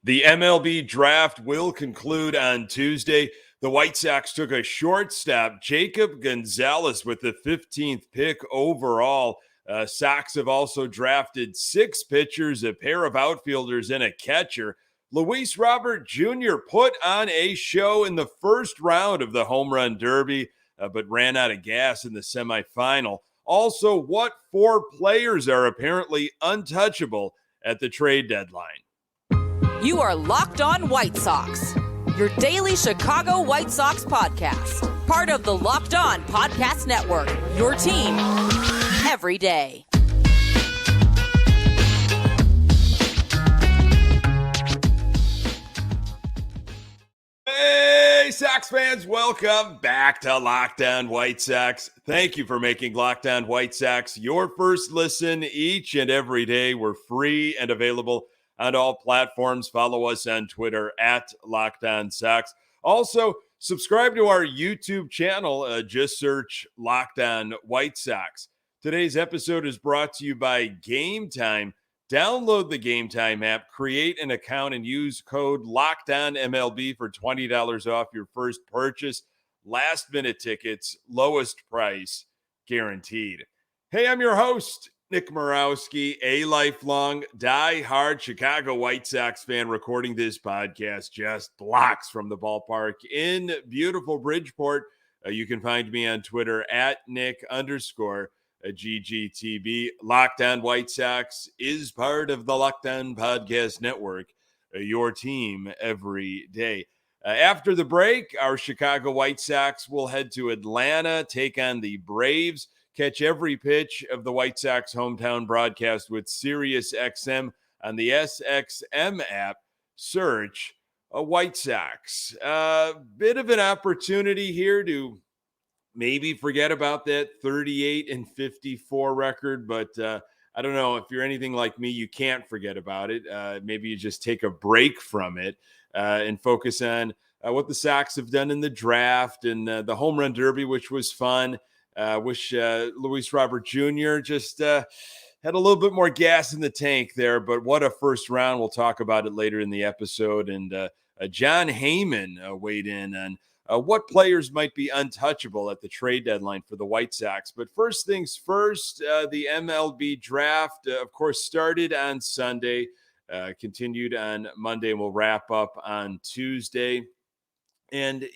The MLB draft will conclude on Tuesday. The White Sox took a shortstop, Jacob Gonzalez, with the 15th pick overall. Sox have also drafted 6 pitchers, a pair of outfielders, and a catcher. Luis Robert Jr. put on a show in the first round of the Home Run Derby, but ran out of gas in the semifinal. Also, what 4 players are apparently untouchable at the trade deadline? You are Locked On White Sox, your daily Chicago White Sox podcast. Part of the Locked On Podcast Network, your team every day. Hey, Sox fans, welcome back to Locked On White Sox. Thank you for making Locked On White Sox your first listen each and every day. We're free and available on all platforms. Follow us on Twitter at Locked On Sox. Also, subscribe to our YouTube channel. Just search Locked On White Sox. Today's episode is brought to you by Game Time. Download the Game Time app, create an account, and use code LOCKEDONMLB for $20 off your first purchase. Last-minute tickets, lowest price, guaranteed. Hey, I'm your host, Nick Morawski, a lifelong, die-hard Chicago White Sox fan, recording this podcast just blocks from the ballpark in beautiful Bridgeport. You can find me on Twitter at Nick_GGTB. Locked On White Sox is part of the Locked On Podcast Network, your team every day. After the break, our Chicago White Sox will head to Atlanta, take on the Braves. Catch every pitch of the White Sox hometown broadcast with SiriusXM on the SXM app. Search a White Sox. Bit of an opportunity here to maybe forget about that 38-54 record, but I don't know. If you're anything like me, you can't forget about it. Maybe you just take a break from it and focus on what the Sox have done in the draft and the Home Run Derby, which was fun. Wish Luis Robert Jr. just had a little bit more gas in the tank there, but what a first round. We'll talk about it later in the episode. And John Heyman weighed in on what players might be untouchable at the trade deadline for the White Sox. But first things first, the MLB draft, of course, started on Sunday, continued on Monday, and will wrap up on Tuesday. And,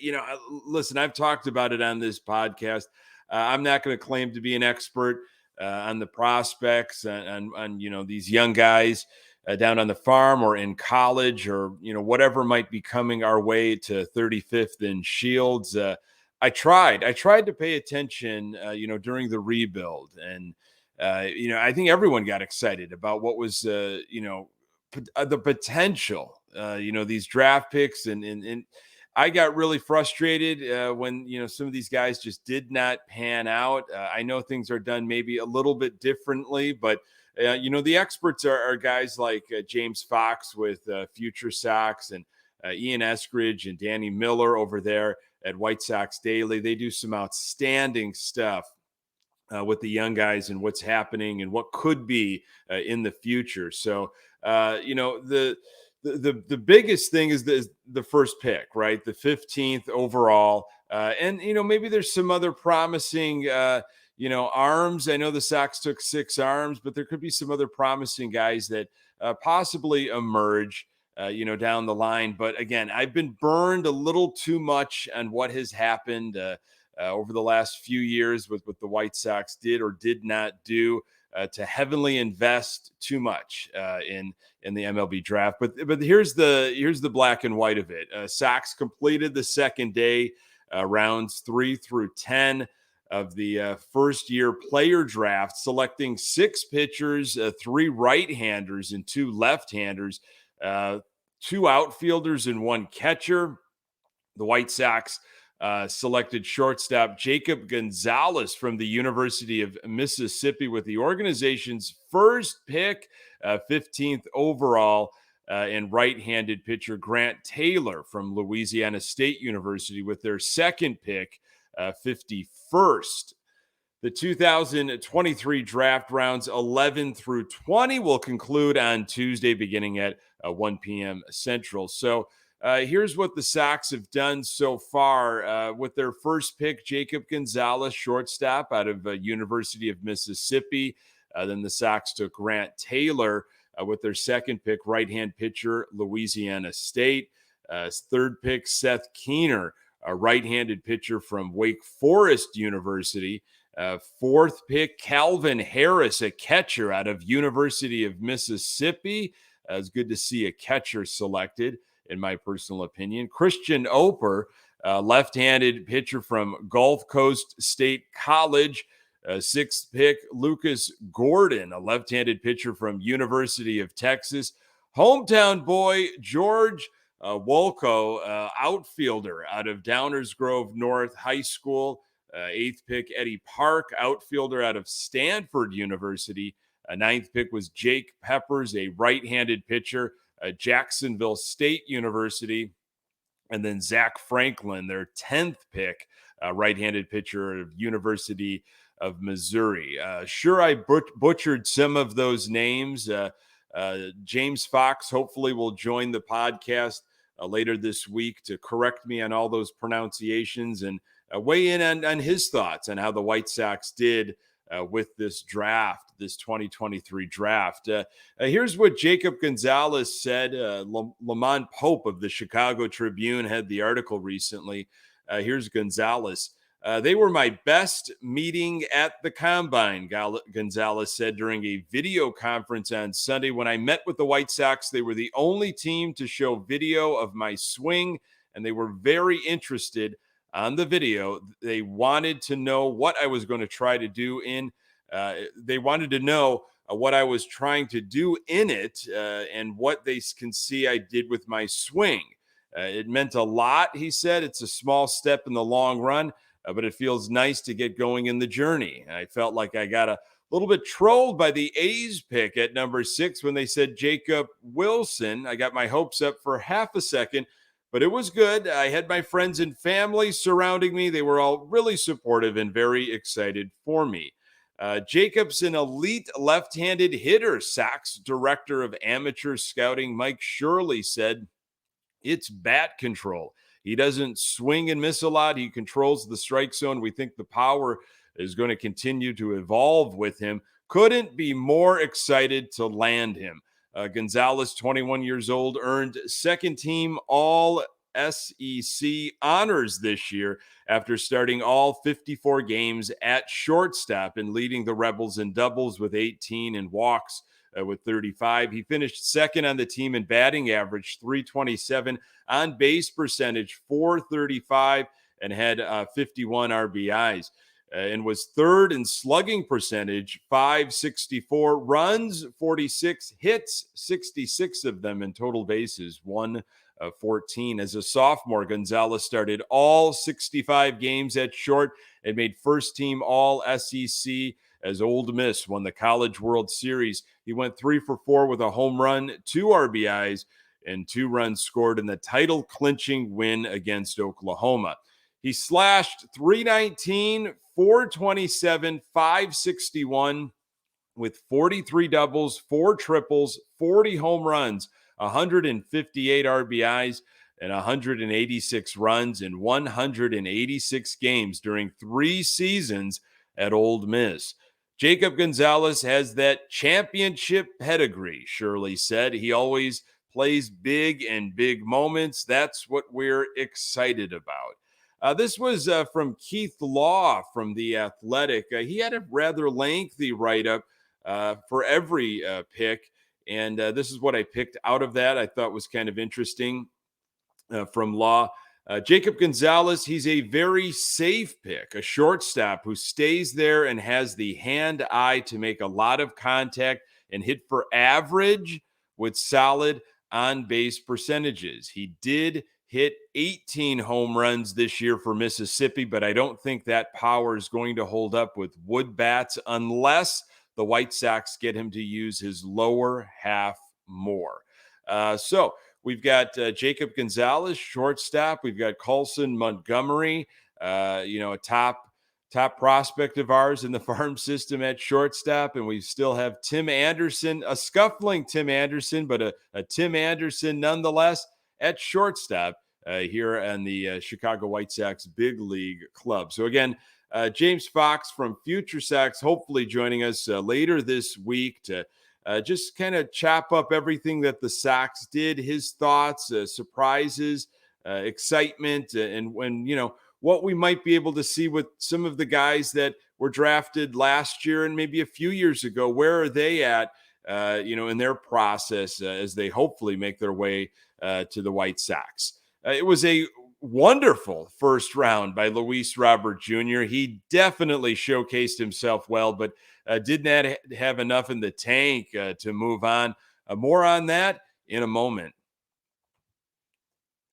listen, I've talked about it on this podcast. I'm not going to claim to be an expert on the prospects on these young guys down on the farm or in college or, whatever might be coming our way to 35th and Shields. I tried to pay attention, during the rebuild. And, I think everyone got excited about what was, the potential, these draft picks and I got really frustrated when, some of these guys just did not pan out. I know things are done maybe a little bit differently, but, the experts are guys like James Fox with Future Sox and Ian Eskridge and Danny Miller over there at White Sox Daily. They do some outstanding stuff with the young guys and what's happening and what could be in the future. So, the biggest thing is the first pick, right? The 15th overall. And, maybe there's some other promising, arms. I know the Sox took 6 arms, but there could be some other promising guys that possibly emerge, down the line. But again, I've been burned a little too much on what has happened over the last few years with what the White Sox did or did not do. To heavily invest too much in the MLB draft, but here's the black and white of it. Sox completed the second day, rounds 3 through 10 of the first year player draft, selecting 6 pitchers, 3 right-handers and 2 left-handers, 2 outfielders and 1 catcher. The White Sox selected shortstop Jacob Gonzalez from the University of Mississippi with the organization's first pick, 15th overall, and right-handed pitcher Grant Taylor from Louisiana State University with their second pick, 51st. The 2023 draft rounds 11 through 20 will conclude on Tuesday beginning at 1 p.m. Central. So here's what the Sox have done so far. With their first pick, Jacob Gonzalez, shortstop out of University of Mississippi. Then the Sox took Grant Taylor with their second pick, right-hand pitcher, Louisiana State. Third pick, Seth Keener, a right-handed pitcher from Wake Forest University. Fourth pick, Calvin Harris, a catcher out of University of Mississippi. It's good to see a catcher selected, in my personal opinion. Christian Oper, left-handed pitcher from Gulf Coast State College. Sixth pick, Lucas Gordon, a left-handed pitcher from University of Texas. Hometown boy, George Wolko, outfielder out of Downers Grove North High School. Eighth pick, Eddie Park, outfielder out of Stanford University. Ninth pick was Jake Peppers, a right-handed pitcher, Jacksonville State University. And then Zach Franklin, their 10th pick, right-handed pitcher of University of Missouri. Sure, I butchered some of those names. James Fox hopefully will join the podcast later this week to correct me on all those pronunciations and weigh in on his thoughts on how the White Sox did with this draft, this 2023 draft. Here's what Jacob Gonzalez said. Lamont Pope of the Chicago Tribune had the article recently. Here's Gonzalez. They were my best meeting at the Combine, Gonzalez said during a video conference on Sunday. When I met with the White Sox, they were the only team to show video of my swing, and they were very interested on the video. They wanted to know what I was going to try to do they wanted to know what I was trying to do in it and what they can see I did with my swing. It meant a lot, he said. It's a small step in the long run, but it feels nice to get going in the journey. I felt like I got a little bit trolled by the A's pick at number 6 when they said Jacob Wilson. I got my hopes up for half a second, but it was good. I had my friends and family surrounding me. They were all really supportive and very excited for me. Jacob's an elite left-handed hitter. Sox director of amateur scouting Mike Shirley said, it's bat control. He doesn't swing and miss a lot. He controls the strike zone. We think the power is going to continue to evolve with him. Couldn't be more excited to land him. Gonzalez, 21 years old, earned second team All SEC honors this year after starting all 54 games at shortstop and leading the Rebels in doubles with 18 and walks with 35. He finished second on the team in batting average, 327, on base percentage, 435, and had 51 RBIs. And was third in slugging percentage, 564, runs 46, hits 66 of them, in total bases 114. As a sophomore, Gonzalez started all 65 games at short and made first team All SEC as Ole Miss won the College World Series. He went 3 for 4 with a home run, 2 RBIs, and 2 runs scored in the title-clinching win against Oklahoma. He slashed 319, 427, 561 with 43 doubles, 4 triples, 40 home runs, 158 RBIs, and 186 runs in 186 games during 3 seasons at Ole Miss. Jacob Gonzalez has that championship pedigree, Shirley said. He always plays big in big moments. That's what we're excited about. This was from Keith Law from The Athletic. He had a rather lengthy write-up for every pick, and this is what I picked out of that I thought was kind of interesting from Law. Jacob Gonzalez, he's a very safe pick, a shortstop who stays there and has the hand-eye to make a lot of contact and hit for average with solid on-base percentages. He did hit 18 home runs this year for Mississippi, but I don't think that power is going to hold up with wood bats unless the White Sox get him to use his lower half more. So we've got Jacob Gonzalez, shortstop. We've got Colson Montgomery, a top top prospect of ours in the farm system at shortstop. And we still have Tim Anderson, a scuffling Tim Anderson, but a Tim Anderson nonetheless at shortstop here on the Chicago White Sox Big League Club. So again, James Fox from Future Sox, hopefully joining us later this week to just kind of chop up everything that the Sox did, his thoughts, surprises, excitement, and when, what we might be able to see with some of the guys that were drafted last year and maybe a few years ago. Where are they at, in their process as they hopefully make their way to the White Sox? It was a wonderful first round by Luis Robert Jr. He definitely showcased himself well, but did not have enough in the tank to move on. More on that in a moment.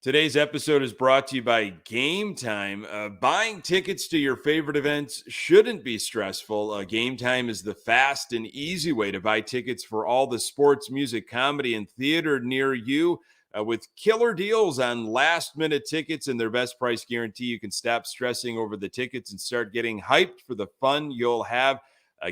Today's episode is brought to you by Game Time. Buying tickets to your favorite events shouldn't be stressful. Game Time is the fast and easy way to buy tickets for all the sports, music, comedy, and theater near you. With killer deals on last-minute tickets and their best price guarantee, you can stop stressing over the tickets and start getting hyped for the fun you'll have.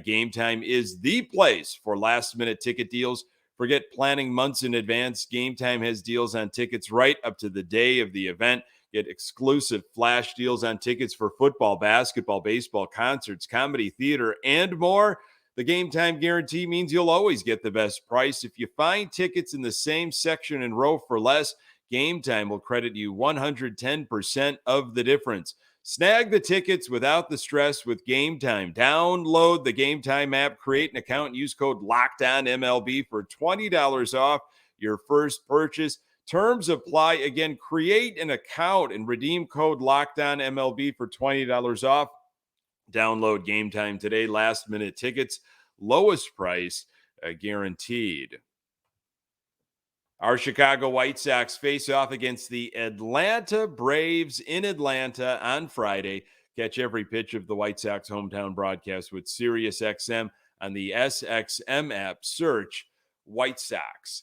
Game Time is the place for last-minute ticket deals. Forget planning months in advance. Game Time has deals on tickets right up to the day of the event. Get exclusive flash deals on tickets for football, basketball, baseball, concerts, comedy, theater, and more. The Game Time guarantee means you'll always get the best price. If you find tickets in the same section and row for less, Game Time will credit you 110% of the difference. Snag the tickets without the stress with Game Time. Download the Game Time app, create an account, and use code LOCKEDONMLB for $20 off your first purchase. Terms apply. Again, create an account and redeem code LOCKEDONMLB for $20 off. Download Game Time today. Last minute tickets, lowest price guaranteed. Our Chicago White Sox face off against the Atlanta Braves in Atlanta on Friday. Catch every pitch of the White Sox hometown broadcast with SiriusXM on the SXM app. Search White Sox.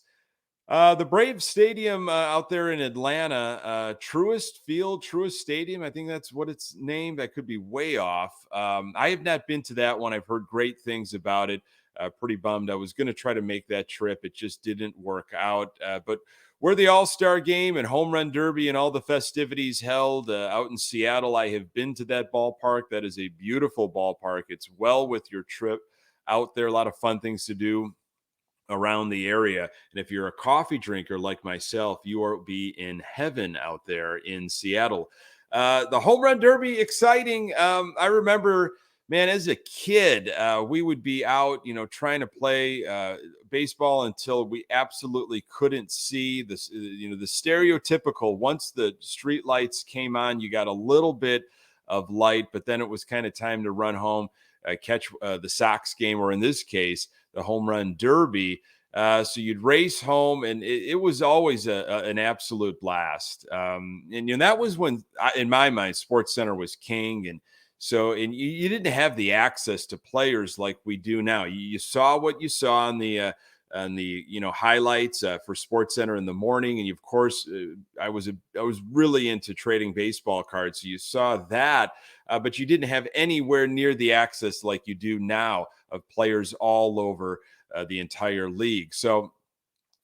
The Braves Stadium out there in Atlanta, Truist Stadium, I think that's what it's named. I could be way off. I have not been to that one. I've heard great things about it. Pretty bummed. I was going to try to make that trip. It just didn't work out. But where the All-Star Game and Home Run Derby and all the festivities held out in Seattle, I have been to that ballpark. That is a beautiful ballpark. It's well with your trip out there. A lot of fun things to do around the area. And if you're a coffee drinker like myself, you will be in heaven out there in Seattle. The Home Run Derby, exciting. I remember, man, as a kid, we would be out, trying to play baseball until we absolutely couldn't see this, the stereotypical, once the street lights came on, you got a little bit of light, but then it was kind of time to run home, catch the Sox game, or in this case, the Home Run Derby. So you'd race home, and it was always an absolute blast. And that was when, in my mind, Sports Center was king. And so, and you didn't have the access to players like we do now. You saw what you saw on the highlights for Sports Center in the morning, and of course, I was really into trading baseball cards, so you saw that, but you didn't have anywhere near the access like you do now of players all over the entire league. So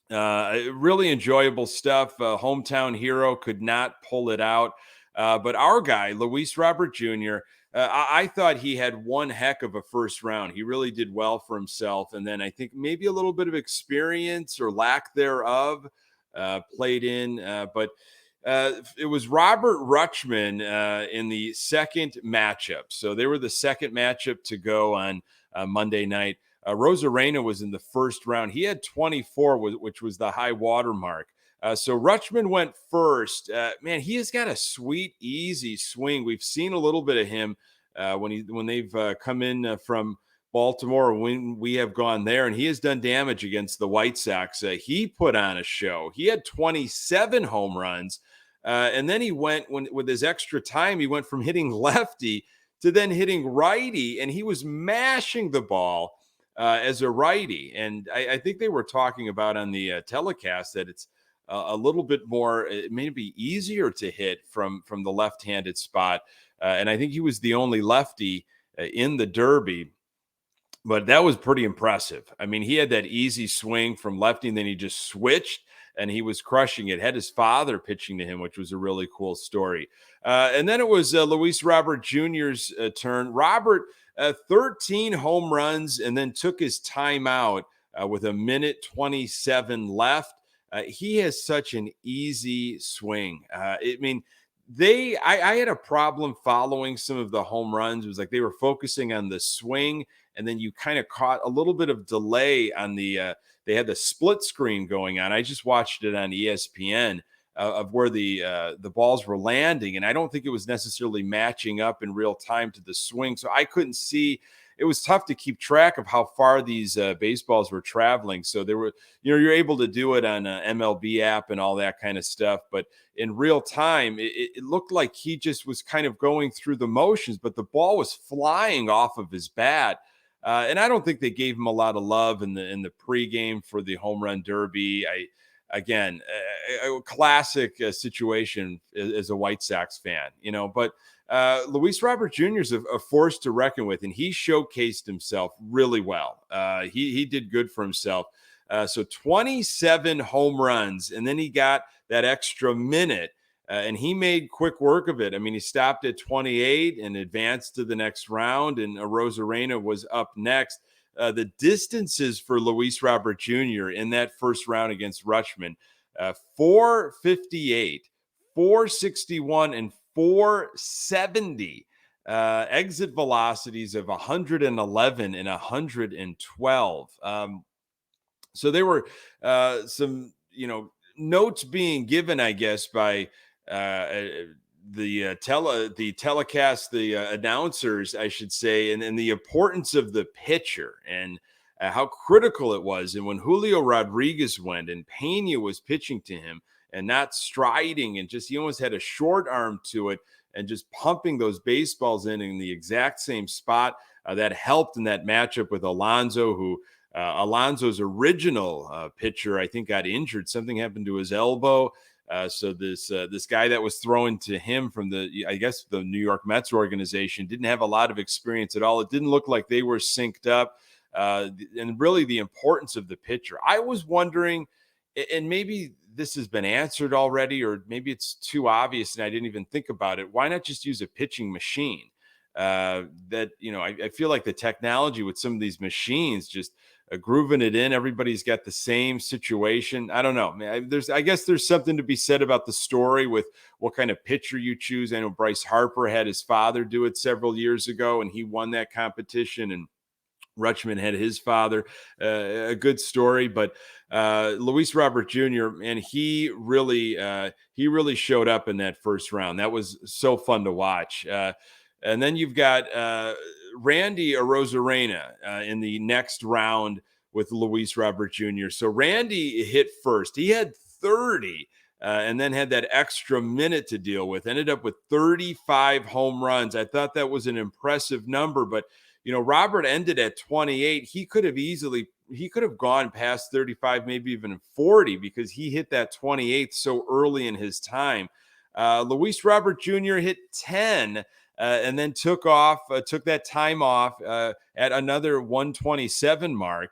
really enjoyable stuff. Hometown hero could not pull it out. But our guy, Luis Robert Jr., I thought he had one heck of a first round. He really did well for himself. And then I think maybe a little bit of experience or lack thereof played in. But it was Robert Rutschman in the second matchup. So they were the second matchup to go on Monday night. Rosarena was in the first round. He had 24, which was the high water mark. So Rutschman went first. Man, he has got a sweet, easy swing. We've seen a little bit of him when they've come in from Baltimore, when we have gone there, and he has done damage against the White Sox. He put on a show. He had 27 home runs, and then he went, with his extra time, he went from hitting lefty to then hitting righty, and he was mashing the ball as a righty. And I think they were talking about on the telecast that it's a little bit more, it may be easier to hit from the left-handed spot. And I think he was the only lefty in the Derby. But that was pretty impressive. I mean, he had that easy swing from lefty, and then he just switched, and he was crushing it. Had his father pitching to him, which was a really cool story. And then it was Luis Robert Jr.'s turn. Robert, 13 home runs, and then took his timeout with a minute 27 left. He has such an easy swing. I mean, I had a problem following some of the home runs. It was like they were focusing on the swing, and then you kind of caught a little bit of delay on they had the split screen going on. I just watched it on ESPN of where the balls were landing, and I don't think it was necessarily matching up in real time to the swing, so I couldn't see. It was tough to keep track of how far these baseballs were traveling. So there were, you're able to do it on an MLB app and all that kind of stuff, but in real time, it looked like he just was kind of going through the motions, but the ball was flying off of his bat. And I don't think they gave him a lot of love in the pregame for the home run derby. Again, a classic situation as a White Sox fan, but Luis Robert Jr. is a force to reckon with, and he showcased himself really well. He did good for himself. So 27 home runs, and then he got that extra minute. And he made quick work of it. I mean, he stopped at 28 and advanced to the next round, and Arozarena was up next. The distances for Luis Robert Jr. in that first round against Rutschman, 458, 461, and 470. Exit velocities of 111 and 112. So there were some, notes being given, I guess, by the telecast, the announcers, I should say, and the importance of the pitcher and how critical it was. And when Julio Rodriguez went and Pena was pitching to him and not striding, and just he almost had a short arm to it and just pumping those baseballs in the exact same spot, that helped in that matchup with Alonso, who Alonso's original pitcher, I think, got injured. Something happened to his elbow. So this guy that was thrown to him from the New York Mets organization didn't have a lot of experience at all. It didn't look like they were synced up. And really the importance of the pitcher. I was wondering, and maybe this has been answered already, or maybe it's too obvious and I didn't even think about it. Why not just use a pitching machine? I feel like the technology with some of these machines just grooving it in. Everybody's got the same situation. I don't know. I guess there's something to be said about the story with what kind of pitcher you choose. I know Bryce Harper had his father do it several years ago, and he won that competition. And Rutschman had his father. A good story, but Luis Robert Jr. and he really showed up in that first round. That was so fun to watch. And then you've got Randy Arozarena in the next round with Luis Robert Jr. So Randy hit first. He had 30 and then had that extra minute to deal with. Ended up with 35 home runs. I thought that was an impressive number, but Robert ended at 28. He could have gone past 35, maybe even 40, because he hit that 28 so early in his time. Luis Robert Jr. hit 10. And then took that time off at another 127 mark,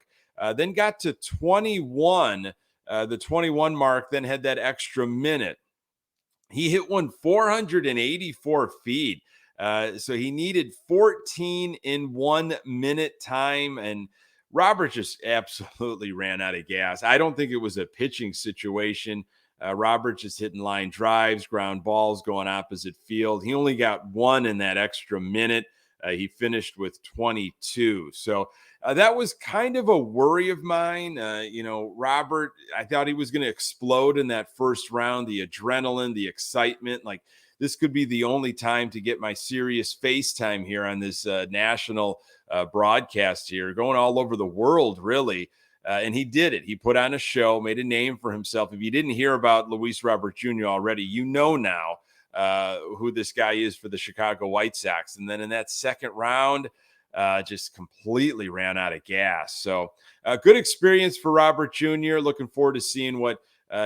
then got to 21, the 21 mark, then had that extra minute. He hit one 484 feet. So he needed 14 in 1 minute time, and Robert just absolutely ran out of gas. I don't think it was a pitching situation. Robert just hitting line drives, ground balls going opposite field. He only got one in that extra minute. He finished with 22. So that was kind of a worry of mine. Robert, I thought he was going to explode in that first round. The adrenaline, the excitement, like this could be the only time to get my serious FaceTime here on this national broadcast here, going all over the world, really. And he did it. He put on a show, made a name for himself. If you didn't hear about Luis Robert Jr. already, you know now who this guy is for the Chicago White Sox. And then in that second round, just completely ran out of gas. So good experience for Robert Jr. Looking forward to seeing what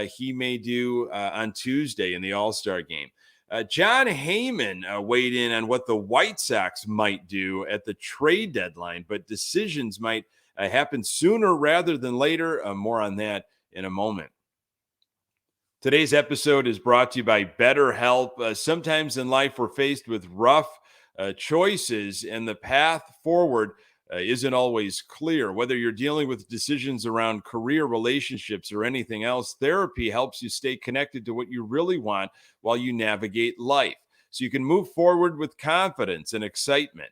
he may do on Tuesday in the All-Star game. John Heyman weighed in on what the White Sox might do at the trade deadline, but decisions might happen sooner rather than later. More on that in a moment. Today's episode is brought to you by BetterHelp. Sometimes in life we're faced with rough choices, and the path forward isn't always clear. Whether you're dealing with decisions around career, relationships, or anything else, therapy helps you stay connected to what you really want while you navigate life, so you can move forward with confidence and excitement.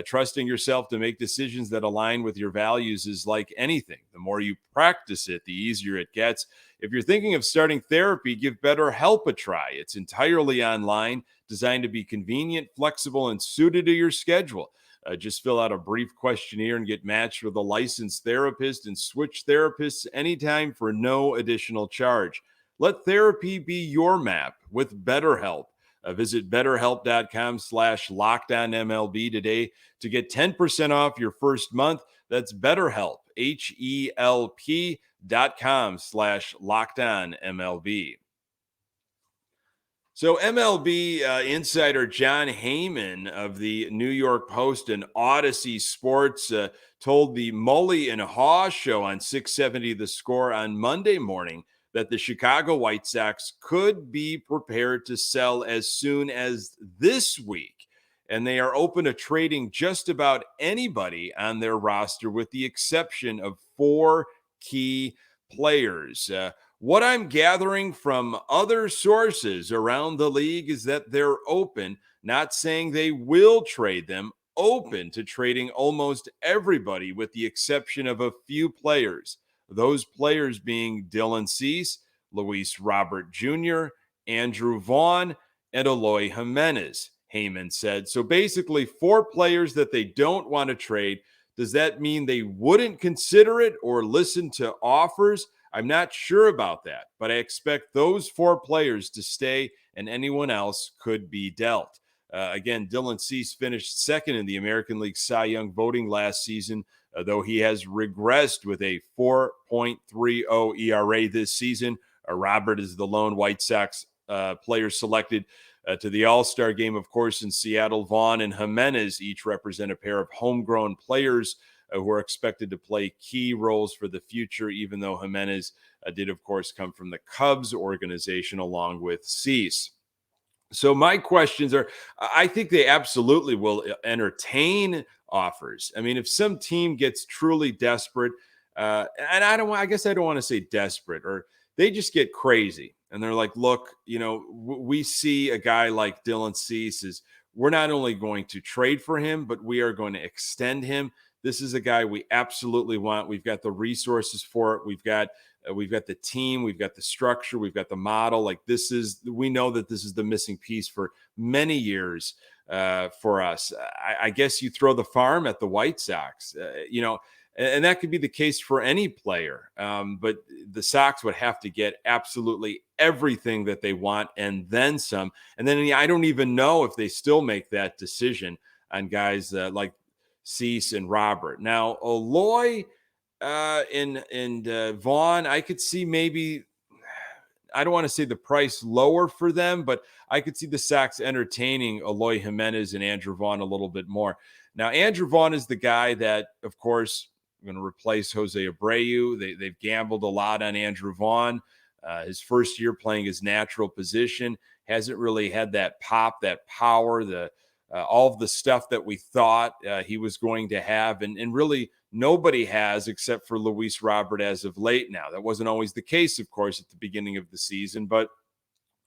Trusting yourself to make decisions that align with your values is like anything. The more you practice it, the easier it gets. If you're thinking of starting therapy, give BetterHelp a try. It's entirely online, designed to be convenient, flexible, and suited to your schedule. Just fill out a brief questionnaire and get matched with a licensed therapist, and switch therapists anytime for no additional charge. Let therapy be your map with BetterHelp. Visit betterhelp.com/LockedOnMLB today to get 10% off your first month. That's BetterHelp, HELP.com/LockedOnMLB. So MLB insider John Heyman of the New York Post and Odyssey Sports told the Mully and Haw show on 670 The Score on Monday morning that the Chicago White Sox could be prepared to sell as soon as this week. And they are open to trading just about anybody on their roster with the exception of 4 key players. What I'm gathering from other sources around the league is that they're open, not saying they will trade them, open to trading almost everybody with the exception of a few players. Those players being Dylan Cease, Luis Robert Jr., Andrew Vaughn, and Eloy Jimenez, Heyman said. So basically 4 players that they don't want to trade. Does that mean they wouldn't consider it or listen to offers? I'm not sure about that, but I expect those 4 players to stay and anyone else could be dealt. Again, Dylan Cease finished second in the American League Cy Young voting last season, though he has regressed with a 4.30 ERA this season. Robert is the lone White Sox player selected to the All-Star game, of course, in Seattle. Vaughn and Jimenez each represent a pair of homegrown players who are expected to play key roles for the future, even though Jimenez did, of course, come from the Cubs organization along with Cease. So my questions are, I think they absolutely will entertain offers. I mean, if some team gets truly desperate, and I guess I don't want to say desperate, or they just get crazy and they're like, look, we see a guy like Dylan Cease we're not only going to trade for him, but we are going to extend him. This is a guy we absolutely want. We've got the resources for it. We've got the team, we've got the structure, we've got the model. Like we know that this is the missing piece for many years for us. I guess you throw the farm at the White Sox, and that could be the case for any player. But the Sox would have to get absolutely everything that they want and then some. And then I don't even know if they still make that decision on guys like Cease and Robert. Now, Eloy and Vaughn, I could see maybe, I don't want to say the price lower for them, but I could see the Sox entertaining Eloy Jimenez and Andrew Vaughn a little bit more. Now, Andrew Vaughn is the guy that, of course, going to replace Jose Abreu. They've gambled a lot on Andrew Vaughn. His first year playing his natural position, hasn't really had that pop, that power, all of the stuff that we thought he was going to have. And really nobody has except for Luis Robert as of late now. That wasn't always the case, of course, at the beginning of the season, but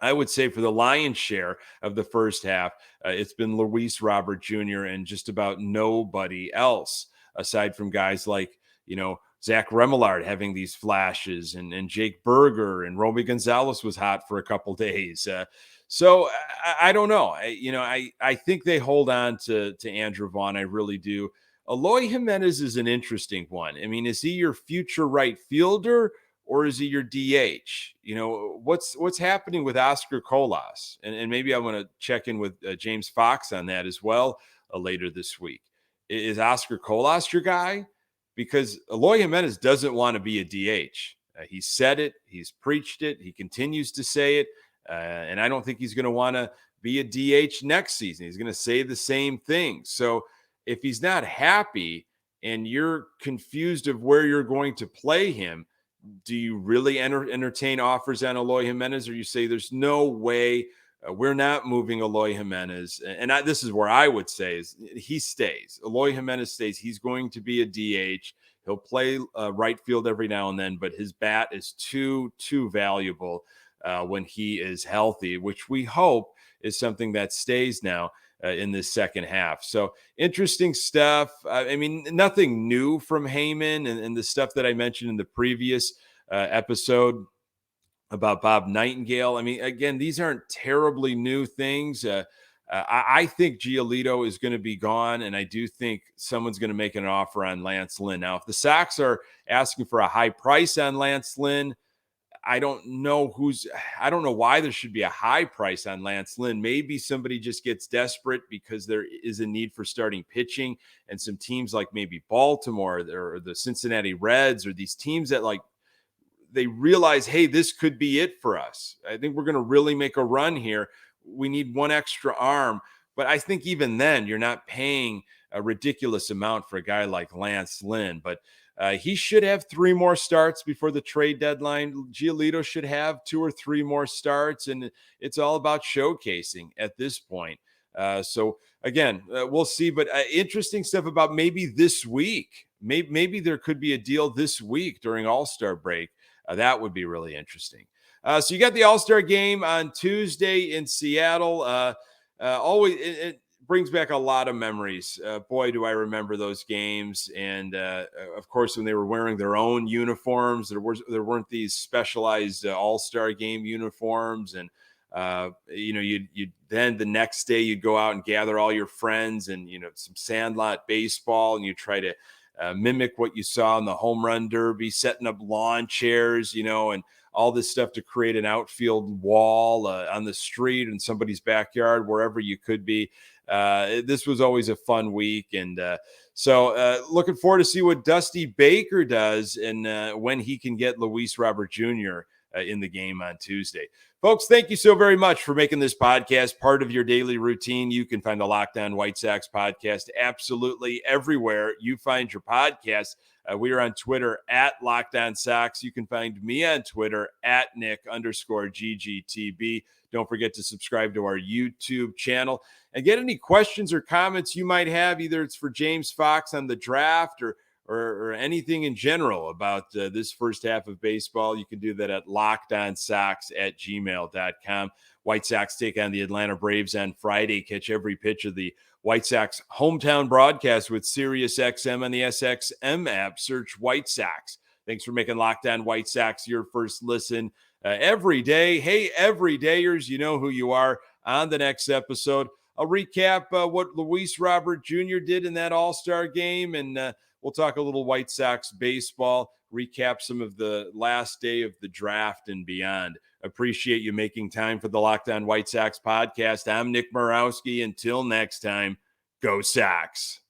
I would say for the lion's share of the first half, it's been Luis Robert Jr. and just about nobody else, aside from guys like, Zach Remillard having these flashes and Jake Berger, and Romy Gonzalez was hot for a couple days. So I don't know. I think they hold on to Andrew Vaughn. I really do. Eloy Jimenez is an interesting one. I mean, is he your future right fielder or is he your DH? What's happening with Oscar Colas? And maybe I want to check in with James Fox on that as well later this week. Is Oscar Colas your guy? Because Eloy Jimenez doesn't want to be a DH. He said it. He's preached it. He continues to say it. And I don't think he's going to want to be a DH next season. He's going to say the same thing. So if he's not happy and you're confused of where you're going to play him, do you really entertain offers on Eloy Jimenez, or you say there's no way we're not moving Eloy Jimenez? And this is where I would say is he stays. Eloy Jimenez stays. He's going to be a DH. He'll play right field every now and then, but his bat is too valuable when he is healthy, which we hope is something that stays now in this second half. So interesting stuff. I mean, nothing new from Heyman and the stuff that I mentioned in the previous episode about Bob Nightingale. I mean, again, these aren't terribly new things. I think Giolito is going to be gone, and I do think someone's going to make an offer on Lance Lynn. Now, if the Sox are asking for a high price on Lance Lynn, I don't know why there should be a high price on Lance Lynn. Maybe somebody just gets desperate because there is a need for starting pitching, and some teams like maybe Baltimore or the Cincinnati Reds or these teams that they realize, hey, this could be it for us. I think we're going to really make a run here. We need one extra arm. But I think even then you're not paying a ridiculous amount for a guy like Lance Lynn. But he should have 3 more starts before the trade deadline. Giolito should have 2 or 3 more starts, and it's all about showcasing at this point. So again, we'll see. But interesting stuff about maybe this week. Maybe there could be a deal this week during All-Star break. That would be really interesting. So you got the All-Star game on Tuesday in Seattle. Always it brings back a lot of memories. Boy, do I remember those games. And of course, when they were wearing their own uniforms, there weren't these specialized All-Star game uniforms. And you'd then the next day you'd go out and gather all your friends and some sandlot baseball, and you try to mimic what you saw in the home run derby, setting up lawn chairs, and all this stuff to create an outfield wall on the street in somebody's backyard, wherever you could be. This was always a fun week. And so looking forward to see what Dusty Baker does and when he can get Luis Robert Jr. In the game on Tuesday. Folks, thank you so very much for making this podcast part of your daily routine. You can find the Locked On White Sox podcast absolutely everywhere you find your podcast. We are on Twitter at Locked On Sox. You can find me on Twitter at Nick_GGTB. Don't forget to subscribe to our YouTube channel and get any questions or comments you might have. Either it's for James Fox on the draft or anything in general about this first half of baseball. You can do that at lockedonsox@gmail.com. White Sox take on the Atlanta Braves on Friday. Catch every pitch of the White Sox hometown broadcast with SiriusXM on the SXM app. Search White Sox. Thanks for making Locked On White Sox your first listen every day. Hey, everydayers, you know who you are. On the next episode, I'll recap what Luis Robert Jr. did in that All-Star game, and we'll talk a little White Sox baseball, recap some of the last day of the draft and beyond. Appreciate you making time for the Locked On White Sox podcast. I'm Nick Morawski. Until next time, go Sox.